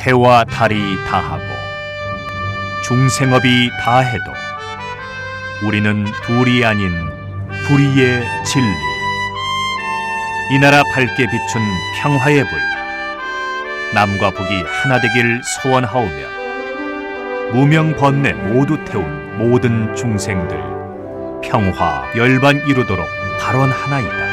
해와 달이 다하고 중생업이 다해도 우리는 둘이 아닌 불의의 진리, 이 나라 밝게 비춘 평화의 불, 남과 북이 하나 되길 소원하오며 무명 번뇌 모두 태운 모든 중생들 평화 열반 이루도록 발언하나이다.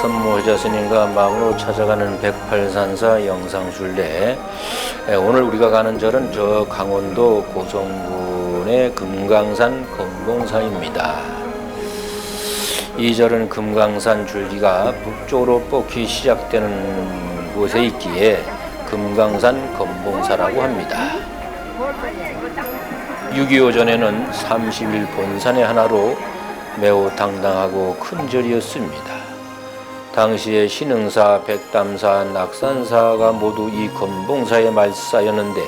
선무호자 스님과 마음으로 찾아가는 108산사 영상순례. 오늘 우리가 가는 절은 저 강원도 고성군의 금강산 금봉사입니다. 이 절은 금강산 줄기가 북쪽으로 뻗기 시작되는 곳에 있기에 금강산 금봉사라고 합니다. 6.25 전에는 30일 본산의 하나로 매우 당당하고 큰 절이었습니다. 당시에 신흥사, 백담사, 낙산사가 모두 이 금봉사의 말사였는데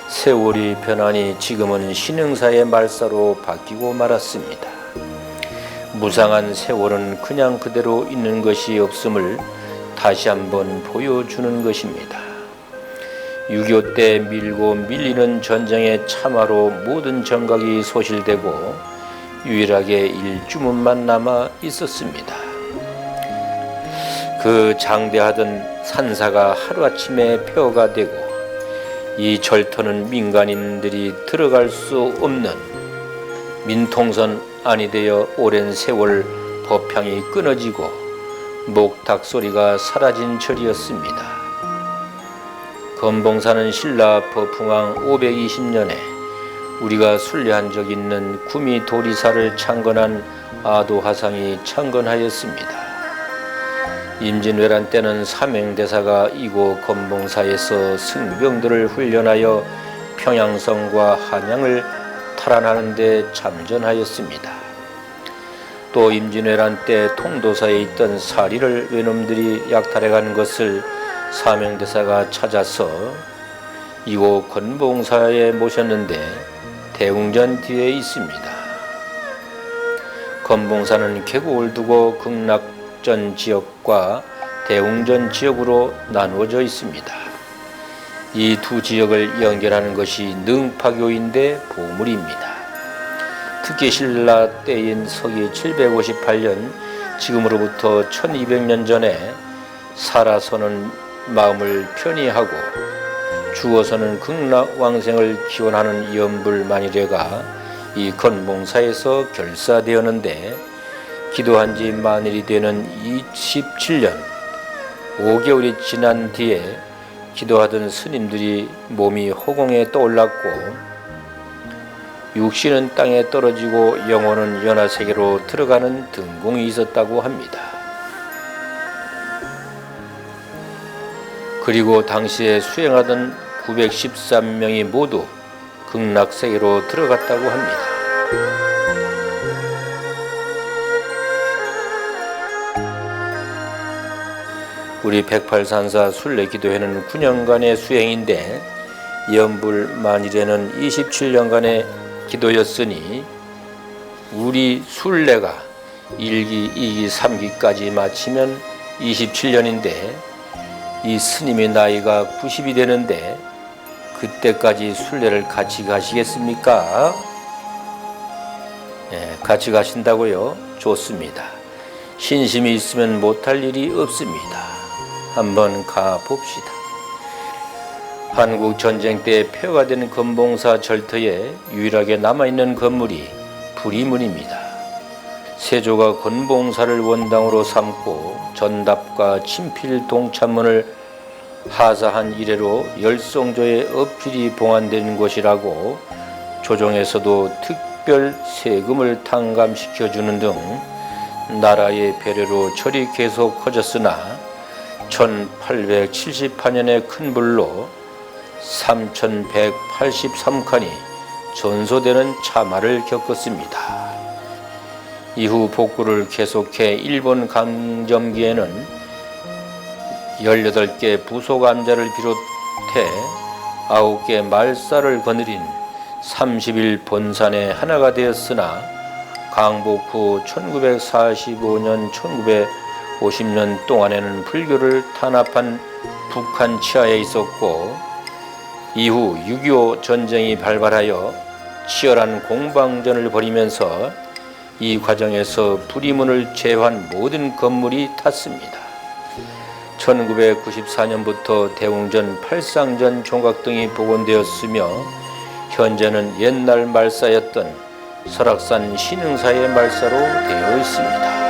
세월이 변하니 지금은 신흥사의 말사로 바뀌고 말았습니다. 무상한 세월은 그냥 그대로 있는 것이 없음을 다시 한번 보여주는 것입니다. 6.25 때 밀고 밀리는 전쟁의 참화로 모든 정각이 소실되고 유일하게 일주문만 남아 있었습니다. 그 장대하던 산사가 하루아침에 폐허가 되고 이 절터는 민간인들이 들어갈 수 없는 민통선 안이 되어 오랜 세월 법향이 끊어지고 목탁 소리가 사라진 절이었습니다. 금봉사는 신라 법흥왕 520년에 우리가 순례한 적 있는 구미 도리사를 창건한 아도화상이 창건하였습니다. 임진왜란 때는 삼행대사가 이곳 금봉사에서 승병들을 훈련하여 평양성과 한양을 탈환하는 데 참전하였습니다. 또 임진왜란 때 통도사에 있던 사리를 외놈들이 약탈해간 것을 삼행대사가 찾아서 이곳 금봉사에 모셨는데 대웅전 뒤에 있습니다. 금봉사는 계곡을 두고 극락전 지역과 대웅전 지역으로 나누어져 있습니다. 이 두 지역을 연결하는 것이 능파교인대 보물입니다. 특히 신라 때인 서기 758년, 지금으로부터 1200년 전에 살아서는 마음을 편히 하고 죽어서는 극락왕생을 기원하는 연불만일회가 이 금봉사에서 결사되었는데 기도한 지 만일이 되는 27년 5개월이 지난 뒤에 기도하던 스님들이 몸이 허공에 떠올랐고 육신은 땅에 떨어지고 영혼은 연하세계로 들어가는 등공이 있었다고 합니다. 그리고 당시에 수행하던 913명이 모두 극락세계로 들어갔다고 합니다. 우리 108산사 순례기도회는 9년간의 수행인데 연불만일에는 27년간의 기도였으니 우리 순례가 1기, 2기, 3기까지 마치면 27년인데 이 스님의 나이가 90이 되는데 그때까지 순례를 같이 가시겠습니까? 네, 같이 가신다고요? 좋습니다. 신심이 있으면 못할 일이 없습니다. 한번 가봅시다. 한국 전쟁 때 폐허가 된 금봉사 절터에 유일하게 남아있는 건물이 불이문입니다. 세조가 금봉사를 원당으로 삼고 전답과 친필 동참문을 하사한 이래로 열성조의 어필이 봉안된 곳이라고 조정에서도 특별 세금을 탕감시켜주는 등 나라의 배려로 절이 계속 커졌으나 1878년의 큰 불로 3183칸이 전소되는 참화를 겪었습니다. 이후 복구를 계속해 일본 강점기에는 18개 부속암자를 비롯해 9개 말살을 거느린 30일 본산의 하나가 되었으나 강복 후 1945년, 1950년 동안에는 불교를 탄압한 북한 치하에 있었고, 이후 6.25 전쟁이 발발하여 치열한 공방전을 벌이면서 이 과정에서 불이문을 제외한 모든 건물이 탔습니다. 1994년부터 대웅전, 팔상전 종각 등이 복원되었으며 현재는 옛날 말사였던 설악산 신흥사의 말사로 되어 있습니다.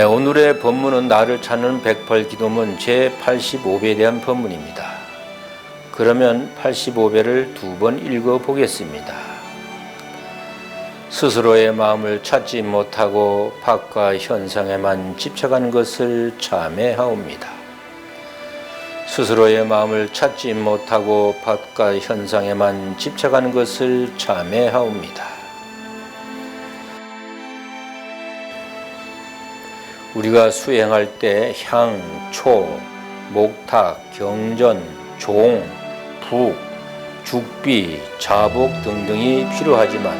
오늘의 법문은 나를 찾는 108기도문 제85배에 대한 법문입니다. 그러면 85배를 2번 읽어보겠습니다. 스스로의 마음을 찾지 못하고 밖과 현상에만 집착한 것을 참회하옵니다. 스스로의 마음을 찾지 못하고 밖과 현상에만 집착한 것을 참회하옵니다. 우리가 수행할 때 향, 초, 목탁, 경전, 종, 북, 죽비, 자복 등등이 필요하지만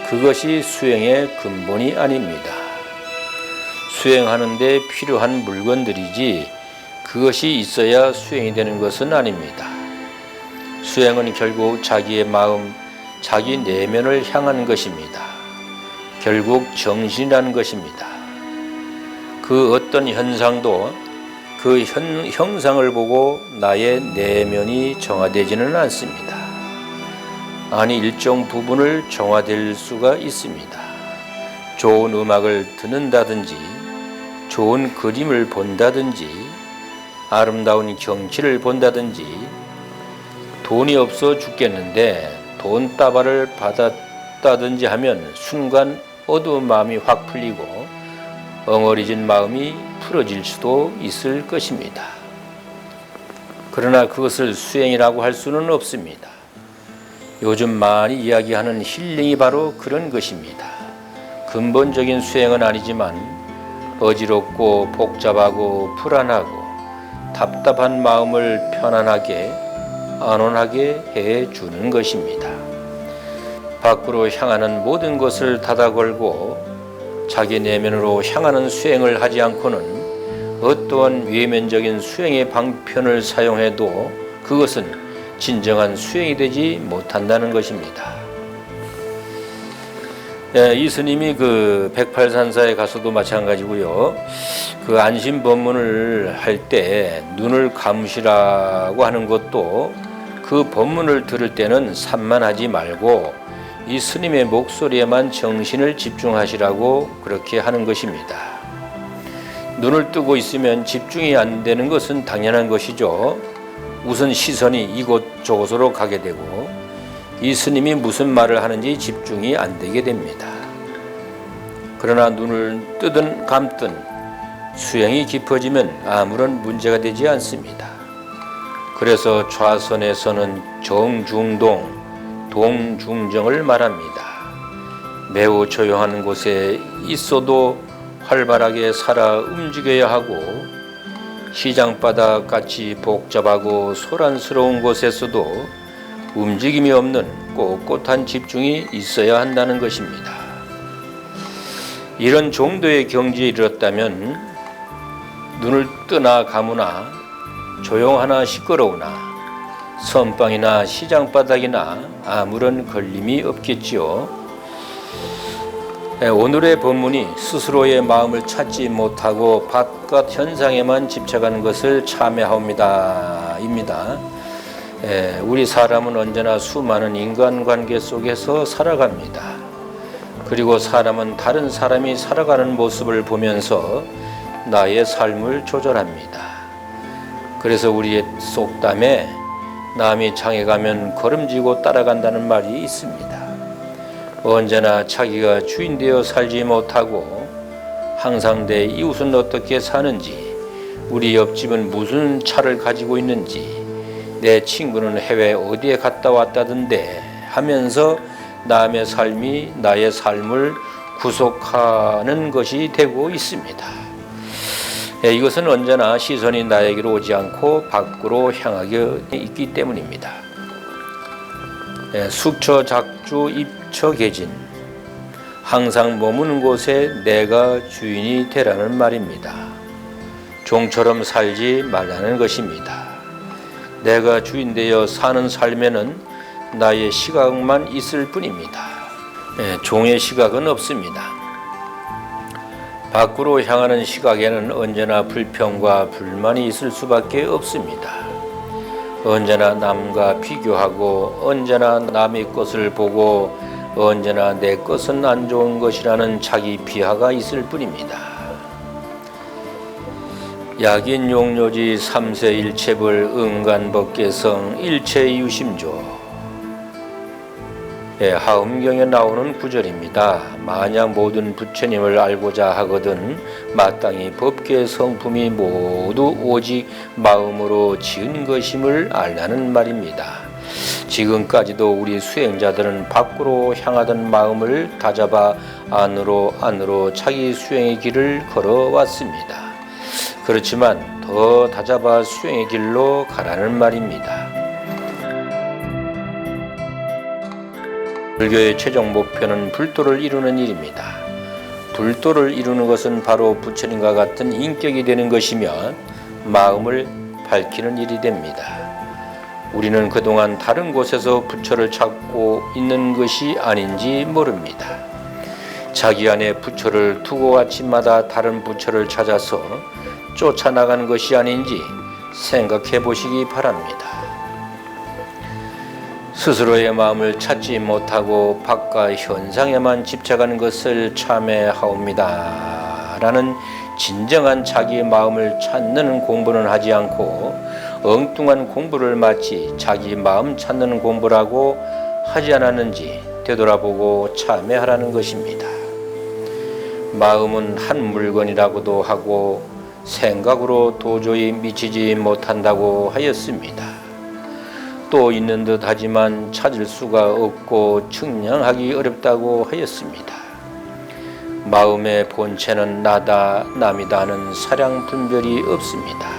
그것이 수행의 근본이 아닙니다. 수행하는 데 필요한 물건들이지 그것이 있어야 수행이 되는 것은 아닙니다. 수행은 결국 자기의 마음, 자기 내면을 향한 것입니다. 결국 정신이라는 것입니다. 그 어떤 현상도 그 형상을 보고 나의 내면이 정화되지는 않습니다. 아니, 일정 부분을 정화될 수가 있습니다. 좋은 음악을 듣는다든지, 좋은 그림을 본다든지, 아름다운 경치를 본다든지, 돈이 없어 죽겠는데 돈 따발을 받았다든지 하면 순간 어두운 마음이 확 풀리고 엉어리진 마음이 풀어질 수도 있을 것입니다. 그러나 그것을 수행이라고 할 수는 없습니다. 요즘 많이 이야기하는 힐링이 바로 그런 것입니다. 근본적인 수행은 아니지만 어지럽고 복잡하고 불안하고 답답한 마음을 편안하게 안온하게 해주는 것입니다. 밖으로 향하는 모든 것을 닫아 걸고 자기 내면으로 향하는 수행을 하지 않고는 어떠한 외면적인 수행의 방편을 사용해도 그것은 진정한 수행이 되지 못한다는 것입니다. 이 스님이 그 108산사에 가서도 마찬가지고요. 그 안심법문을 할 때 눈을 감으시라고 하는 것도 그 법문을 들을 때는 산만하지 말고 이 스님의 목소리에만 정신을 집중하시라고 그렇게 하는 것입니다. 눈을 뜨고 있으면 집중이 안 되는 것은 당연한 것이죠. 우선 시선이 이곳저곳으로 가게 되고 이 스님이 무슨 말을 하는지 집중이 안 되게 됩니다. 그러나 눈을 뜨든 감든 수행이 깊어지면 아무런 문제가 되지 않습니다. 그래서 좌선에서는 정중동, 동중정을 말합니다. 매우 조용한 곳에 있어도 활발하게 살아 움직여야 하고 시장바닥 같이 복잡하고 소란스러운 곳에서도 움직임이 없는 꼿꼿한 집중이 있어야 한다는 것입니다. 이런 정도의 경지에 이르렀다면 눈을 뜨나 감으나 조용하나 시끄러우나 선방이나 시장바닥이나 아무런 걸림이 없겠지요. 오늘의 본문이 스스로의 마음을 찾지 못하고 바깥 현상에만 집착하는 것을 참회하옵니다 입니다. 우리 사람은 언제나 수많은 인간관계 속에서 살아갑니다. 그리고 사람은 다른 사람이 살아가는 모습을 보면서 나의 삶을 조절합니다. 그래서 우리의 속담에 남이 장에 가면 걸음지고 따라간다는 말이 있습니다. 언제나 자기가 주인 되어 살지 못하고 항상 내 이웃은 어떻게 사는지, 우리 옆집은 무슨 차를 가지고 있는지, 내 친구는 해외 어디에 갔다 왔다던데 하면서 남의 삶이 나의 삶을 구속하는 것이 되고 있습니다. 이것은 언제나 시선이 나에게로 오지 않고 밖으로 향하게 있기 때문입니다. 숙처 작주 입처 계진, 항상 머무는 곳에 내가 주인이 되라는 말입니다. 종처럼 살지 말라는 것입니다. 내가 주인 되어 사는 삶에는 나의 시각만 있을 뿐입니다. 종의 시각은 없습니다. 밖으로 향하는 시각에는 언제나 불평과 불만이 있을 수밖에 없습니다. 언제나 남과 비교하고, 언제나 남의 것을 보고, 언제나 내 것은 안 좋은 것이라는 자기 비하가 있을 뿐입니다. 약인 용료지 3세 일체불 응간법계성 일체유심조. 하음경에 나오는 구절입니다. 만약 모든 부처님을 알고자 하거든 마땅히 법계 성품이 모두 오직 마음으로 지은 것임을 알라는 말입니다. 지금까지도 우리 수행자들은 밖으로 향하던 마음을 다잡아 안으로 자기 수행의 길을 걸어왔습니다. 그렇지만 더 다잡아 수행의 길로 가라는 말입니다. 불교의 최종 목표는 불도를 이루는 일입니다. 불도를 이루는 것은 바로 부처님과 같은 인격이 되는 것이며 마음을 밝히는 일이 됩니다. 우리는 그동안 다른 곳에서 부처를 찾고 있는 것이 아닌지 모릅니다. 자기 안에 부처를 두고 아침마다 다른 부처를 찾아서 쫓아나가는 것이 아닌지 생각해 보시기 바랍니다. 스스로의 마음을 찾지 못하고 바깥 현상에만 집착하는 것을 참회하옵니다 라는 진정한 자기의 마음을 찾는 공부는 하지 않고 엉뚱한 공부를 마치 자기 마음 찾는 공부라고 하지 않았는지 되돌아보고 참회하라는 것입니다. 마음은 한 물건이라고도 하고 생각으로 도저히 미치지 못한다고 하였습니다. 또 있는 듯 하지만 찾을 수가 없고 측량하기 어렵다고 하였습니다. 마음의 본체는 나다 남이다 하는 사량 분별이 없습니다.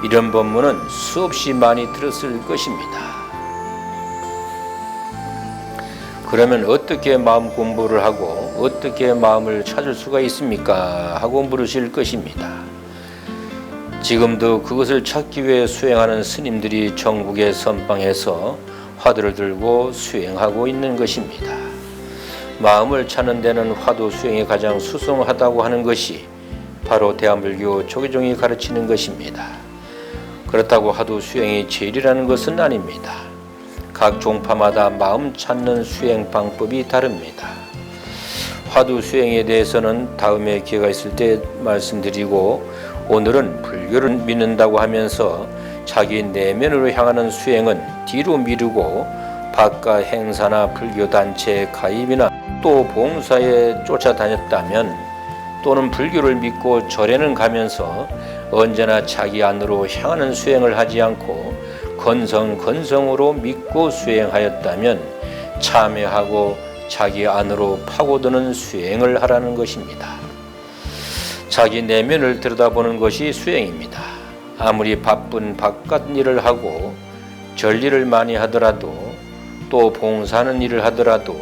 이런 법문은 수없이 많이 들었을 것입니다. 그러면 어떻게 마음 공부를 하고 어떻게 마음을 찾을 수가 있습니까? 하고 물으실 것입니다. 지금도 그것을 찾기 위해 수행하는 스님들이 전국에 선방해서 화두를 들고 수행하고 있는 것입니다. 마음을 찾는 데는 화두 수행이 가장 수승하다고 하는 것이 바로 대한불교 조계종이 가르치는 것입니다. 그렇다고 화두 수행이 제일이라는 것은 아닙니다. 각 종파마다 마음 찾는 수행 방법이 다릅니다. 화두 수행에 대해서는 다음에 기회가 있을 때 말씀드리고, 오늘은 불교를 믿는다고 하면서 자기 내면으로 향하는 수행은 뒤로 미루고 바깥 행사나 불교 단체에 가입이나 또 봉사에 쫓아다녔다면, 또는 불교를 믿고 절에는 가면서 언제나 자기 안으로 향하는 수행을 하지 않고 건성으로 믿고 수행하였다면 참회하고 자기 안으로 파고드는 수행을 하라는 것입니다. 자기 내면을 들여다보는 것이 수행입니다. 아무리 바쁜 바깥 일을 하고 전리를 많이 하더라도 또 봉사하는 일을 하더라도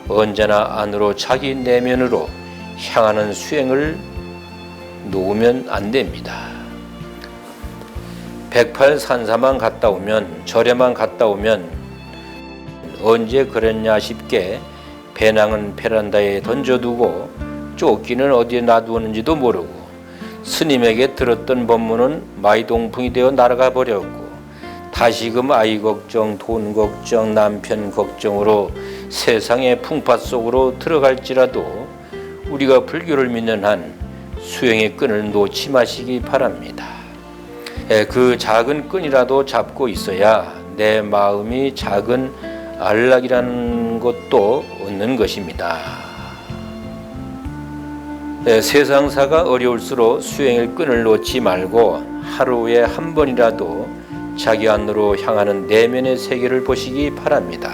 언제나 안으로 자기 내면으로 향하는 수행을 놓으면 안 됩니다. 108산사만 갔다 오면, 절에만 갔다 오면 언제 그랬냐 싶게 배낭은 베란다에 던져두고 조끼는 어디에 놔두었는지도 모르고 스님에게 들었던 법문은 마이동풍이 되어 날아가 버렸고 다시금 아이 걱정, 돈 걱정, 남편 걱정으로 세상의 풍파 속으로 들어갈지라도 우리가 불교를 믿는 한 수행의 끈을 놓지 마시기 바랍니다. 그 작은 끈이라도 잡고 있어야 내 마음이 작은 안락이라는 것도 얻는 것입니다. 세상사가 어려울수록 수행의 끈을 놓지 말고 하루에 한 번이라도 자기 안으로 향하는 내면의 세계를 보시기 바랍니다.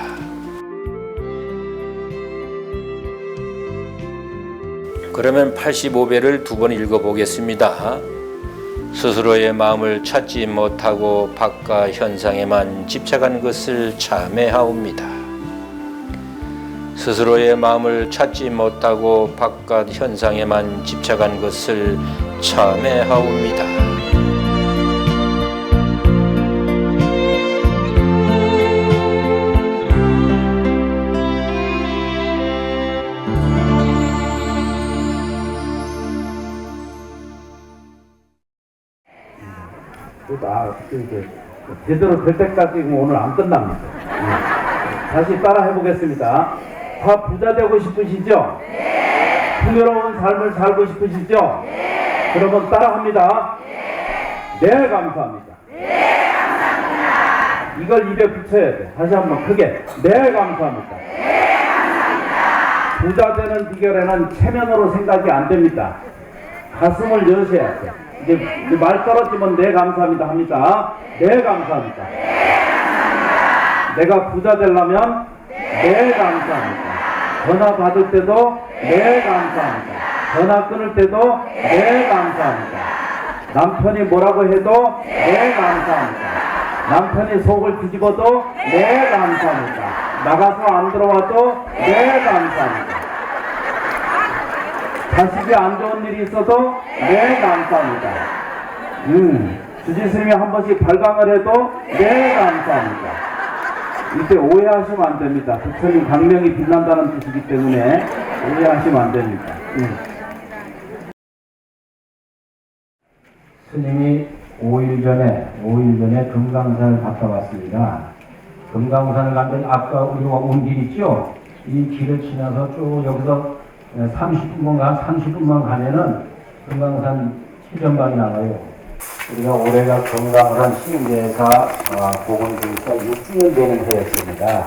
그러면 85배를 두 번 읽어보겠습니다. 스스로의 마음을 찾지 못하고 바깥 현상에만 집착한 것을 참회하옵니다. 스스로의 마음을 찾지 못하고 바깥 현상에만 집착한 것을 참회하옵니다. 제대로 될 때까지 오늘 안 끝납니다. 다시 따라 해보겠습니다. 다 부자 되고 싶으시죠? 네. 풍요로운 삶을 살고 싶으시죠? 네. 그러면 따라 합니다. 네, 감사합니다. 네, 감사합니다. 이걸 입에 붙여야 돼. 다시 한번 크게. 네, 감사합니다. 네, 감사합니다. 부자 되는 비결에는 체면으로 생각이 안 됩니다. 가슴을 여셔야 돼. 이제 말 떨어지면 네 감사합니다 합니다. 네 감사합니다. 내가 부자 되려면 네 감사합니다. 전화 받을 때도 네 감사합니다. 전화 끊을 때도 네 감사합니다. 남편이 뭐라고 해도 네 감사합니다. 남편이 속을 뒤집어도 네 감사합니다. 나가서 안 들어와도 네 감사합니다. 자식이 안 좋은 일이 있어도 네 감사합니다. 주지스님이 한 번씩 발광을 해도 네 감사합니다. 이때 오해하시면 안 됩니다. 부처님 강명이 빛난다는 뜻이기 때문에 오해하시면 안 됩니다. 스님이 5일 전에 금강산을 갔다 왔습니다. 금강산을 갔더니 아까 우리가 온 길 있죠? 이 길을 지나서 쭉 여기서 30분만 가면은 금강산 시전반이 나와요. 우리가 올해가 금강산 신계사 복원주의사 6주년 되는 해였습니다.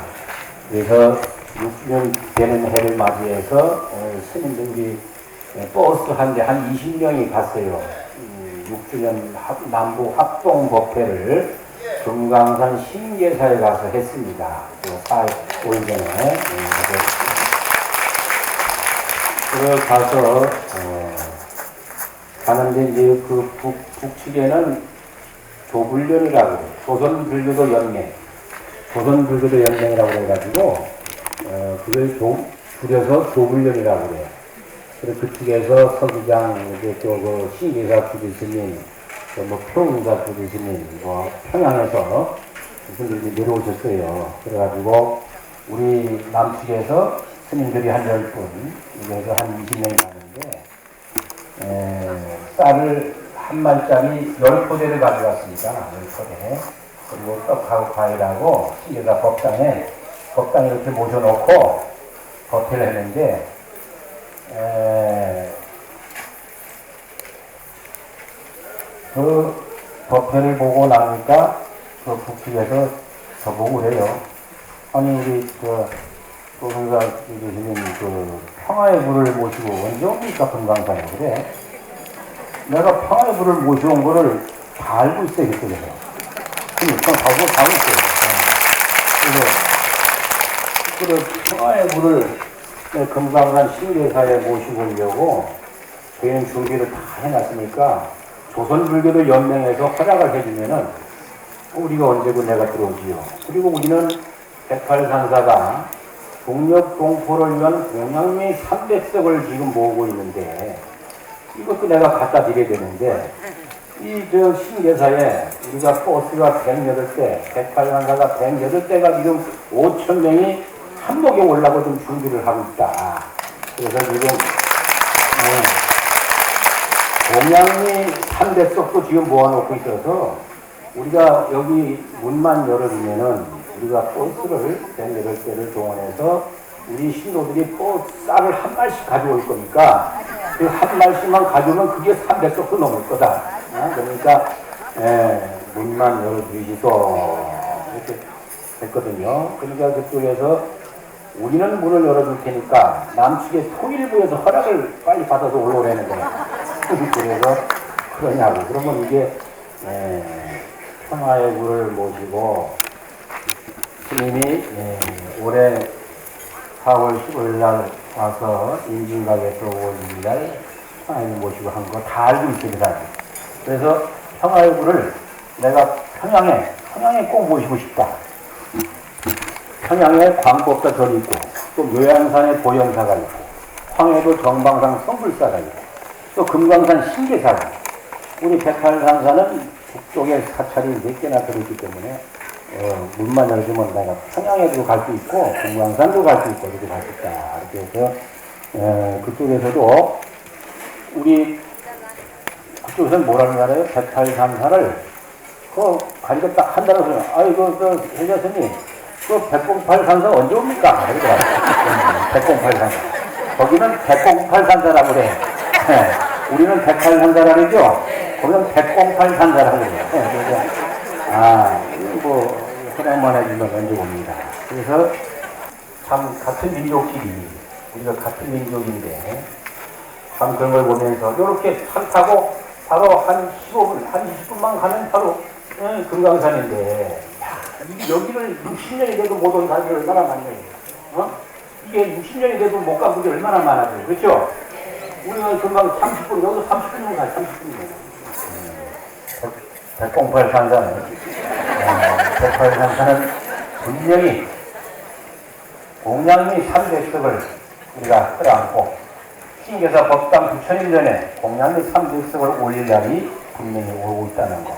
그래서 6주년 되는 해를 맞이해서 스님들이 버스 한 대 한 20명이 갔어요. 6주년 남북 합동 법회를 금강산 신계사에 가서 했습니다. 5일 전에. 그걸 가서 가는데 이제 그 북측에는 조불련이라고 조선불교도 연맹이라고 해가지고 그걸 줄여서 조불련이라고 그래요. 그래서 그쪽에서 서기장 이제 그 신계사 주지스님, 뭐 평운사 주지스님, 뭐 평양에서 분들이 내려오셨어요. 그래가지고 우리 남측에서 스님들이 한 10분, 그래서 한 20명이 가는데, 쌀을 한 말짜리 10포대를 가져갔습니다. 10포대. 그리고 떡하고 과일하고 신계사 법당에 이렇게 모셔놓고 법회를 했는데, 그 법회를 보고 나니까 그 북측에서 저보고 그래요. 아니, 우리 도승사 교수님 평화의 불을 모시고 언제 옵니까 금강산에 그래? 내가 평화의 불을 모셔온 거를 다 알고 있어요 그때에서. 그러니까 다 있어요. 그래서 평화의 불을 금강산 신계사에 모시고 오려고 저희는 준비를 다 해놨으니까 조선불교도 연맹에서 허락을 해주면은 우리가 언제고 내가 들어오지요. 그리고 우리는 108산사가 동력 동포를 위한 공양미 300석을 지금 모으고 있는데 이것도 내가 갖다 드려야 되는데 이 신계사에 우리가 버스가 108대, 108산사가 108대가 지금 5,000명이 한복에 올라고 좀 준비를 하고 있다. 그래서 지금 공양리 3대 석도 지금 모아놓고 있어서 우리가 여기 문만 열어주면은 우리가 버스를 108대를 동원해서 우리 신도들이 또 쌀을 한 말씩 가져올 거니까 그 한 말씩만 가져오면 그게 300석도 넘을 거다. 그러니까 문만 열어주시소 이렇게 했거든요. 그러니까 그쪽에서 우리는 문을 열어줄 테니까 남측의 통일부에서 허락을 빨리 받아서 올라오라는 거야. 그래서 그러냐고. 그러면 이게 평화의 부를 모시고 스님이 올해 4월 15일 날 와서 인증각에서 5월 2일 날 평화의 부를 모시고 한 거 다 알고 있습니다. 그래서 평화의 부를 내가 평양에 꼭 모시고 싶다. 평양에 광법사 절이 있고 또 묘양산에 보영사가 있고 황해도 정방산 성불사가 있고 또 금강산 신계사가 우리 백팔산사는 북쪽에 사찰이 4개나 들어있기 때문에 문만 열어주면 내가 평양에도 갈 수 있고 금강산도 갈 수 있고 이렇게 갈 수 있다. 이렇게 해서 그쪽에서도 우리 그쪽에서는 뭐라는 알아요? 백팔산사를 가니까 딱 한다고 그러면 아이고 혜자스님 그 108산사 언제 옵니까? 그러더라고요. 108산사. 거기는 108산사라고 그래. 우리는 108산사라고 그러죠? 거기는 108산사라고 그래요. 그래서, 허락만 해주면 언제 옵니다. 그래서 참 같은 민족끼리, 우리가 같은 민족인데, 참 그런 걸 보면서 이렇게 차 타고 바로 한 15분, 한 20분만 가면 바로 금강산인데, 여기를 60년이 돼도 못 온 사람이 얼마나 많네요. 이게 60년이 돼도 못 간 분이 얼마나 많아요. 그렇죠? 우리가 금방 30분, 여기서 30분이면 가요. 30분이면. 108 산사는, 108 산사는 분명히 공양리 300석을 우리가 끌어안고, 신계사 법당 9,001년에 공양리 300석을 올릴 날이 분명히 오고 있다는 거.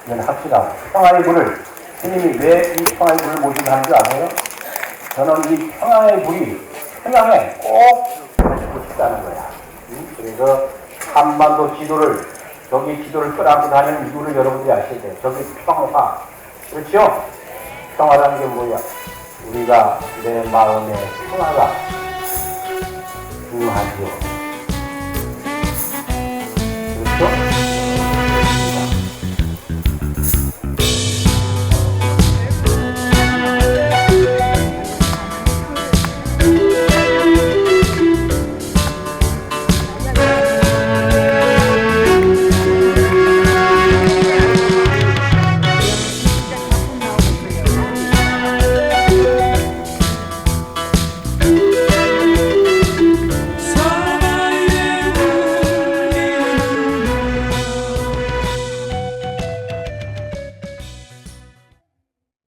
이건 확실하고. 평화의 불을 스님이 왜 이 평화의 불을 모시고 하는 줄 아세요? 저는 이 평화의 불이 평양에 꼭 모시고 싶다는 거야. 그래서 한반도 지도를, 저기 지도를 끌어안고 다니는 이유를 여러분들이 아셔야 돼요. 저기 평화. 그렇죠? 평화라는 게 뭐야? 우리가 내 마음의 평화가 중요하죠.